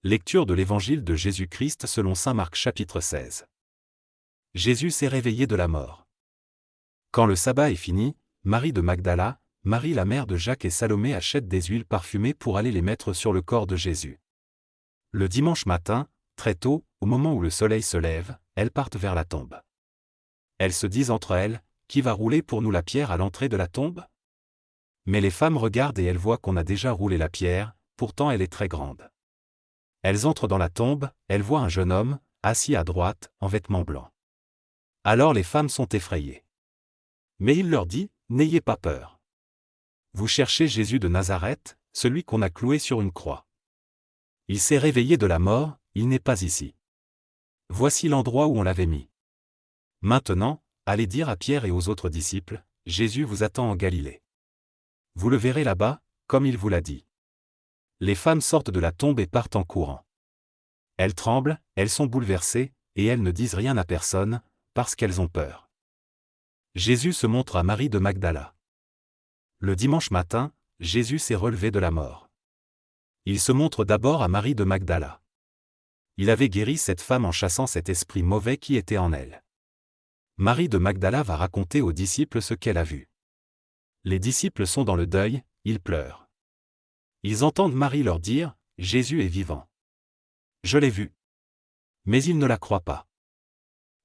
Lecture de l'Évangile de Jésus-Christ selon saint Marc chapitre 16. Jésus s'est réveillé de la mort. Quand le sabbat est fini, Marie de Magdala, Marie la mère de Jacques et Salomé achètent des huiles parfumées pour aller les mettre sur le corps de Jésus. Le dimanche matin, très tôt, au moment où le soleil se lève, elles partent vers la tombe. Elles se disent entre elles, « Qui va rouler pour nous la pierre à l'entrée de la tombe ?» Mais les femmes regardent et elles voient qu'on a déjà roulé la pierre, pourtant elle est très grande. Elles entrent dans la tombe, elles voient un jeune homme, assis à droite, en vêtements blancs. Alors les femmes sont effrayées. Mais il leur dit, « N'ayez pas peur. Vous cherchez Jésus de Nazareth, celui qu'on a cloué sur une croix. Il s'est réveillé de la mort, il n'est pas ici. Voici l'endroit où on l'avait mis. Maintenant, allez dire à Pierre et aux autres disciples, Jésus vous attend en Galilée. Vous le verrez là-bas, comme il vous l'a dit. » Les femmes sortent de la tombe et partent en courant. Elles tremblent, elles sont bouleversées, et elles ne disent rien à personne, parce qu'elles ont peur. Jésus se montre à Marie de Magdala. Le dimanche matin, Jésus s'est relevé de la mort. Il se montre d'abord à Marie de Magdala. Il avait guéri cette femme en chassant cet esprit mauvais qui était en elle. Marie de Magdala va raconter aux disciples ce qu'elle a vu. Les disciples sont dans le deuil, ils pleurent. Ils entendent Marie leur dire, « Jésus est vivant. Je l'ai vu. » Mais ils ne la croient pas.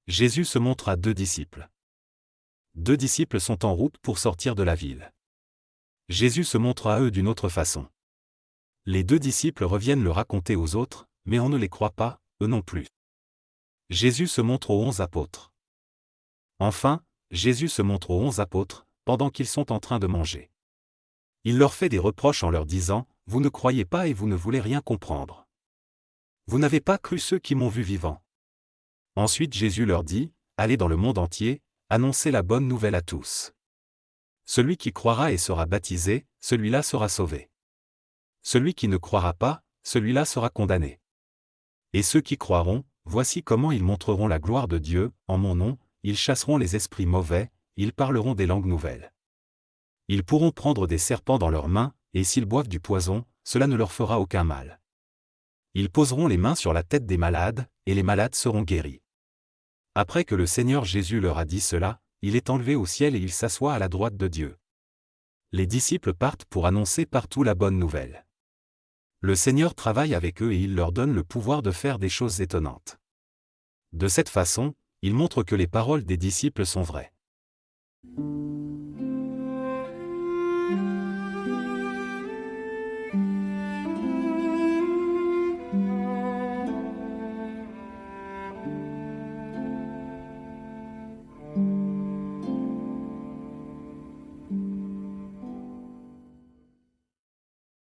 Jésus se montre à deux disciples. Deux disciples sont en route pour sortir de la ville. Jésus se montre à eux d'une autre façon. Les deux disciples reviennent le raconter aux autres, mais on ne les croit pas, eux non plus. Jésus se montre aux 11 apôtres. Enfin, Jésus se montre aux 11 apôtres, pendant qu'ils sont en train de manger. Il leur fait des reproches en leur disant, « Vous ne croyez pas et vous ne voulez rien comprendre. Vous n'avez pas cru ceux qui m'ont vu vivant. » Ensuite Jésus leur dit, « Allez dans le monde entier, annoncez la bonne nouvelle à tous. Celui qui croira et sera baptisé, celui-là sera sauvé. Celui qui ne croira pas, celui-là sera condamné. Et ceux qui croiront, voici comment ils montreront la gloire de Dieu, en mon nom, ils chasseront les esprits mauvais, ils parleront des langues nouvelles. Ils pourront prendre des serpents dans leurs mains, et s'ils boivent du poison, cela ne leur fera aucun mal. Ils poseront les mains sur la tête des malades, et les malades seront guéris. » Après que le Seigneur Jésus leur a dit cela, il est enlevé au ciel et il s'assoit à la droite de Dieu. Les disciples partent pour annoncer partout la bonne nouvelle. Le Seigneur travaille avec eux et il leur donne le pouvoir de faire des choses étonnantes. De cette façon, il montre que les paroles des disciples sont vraies.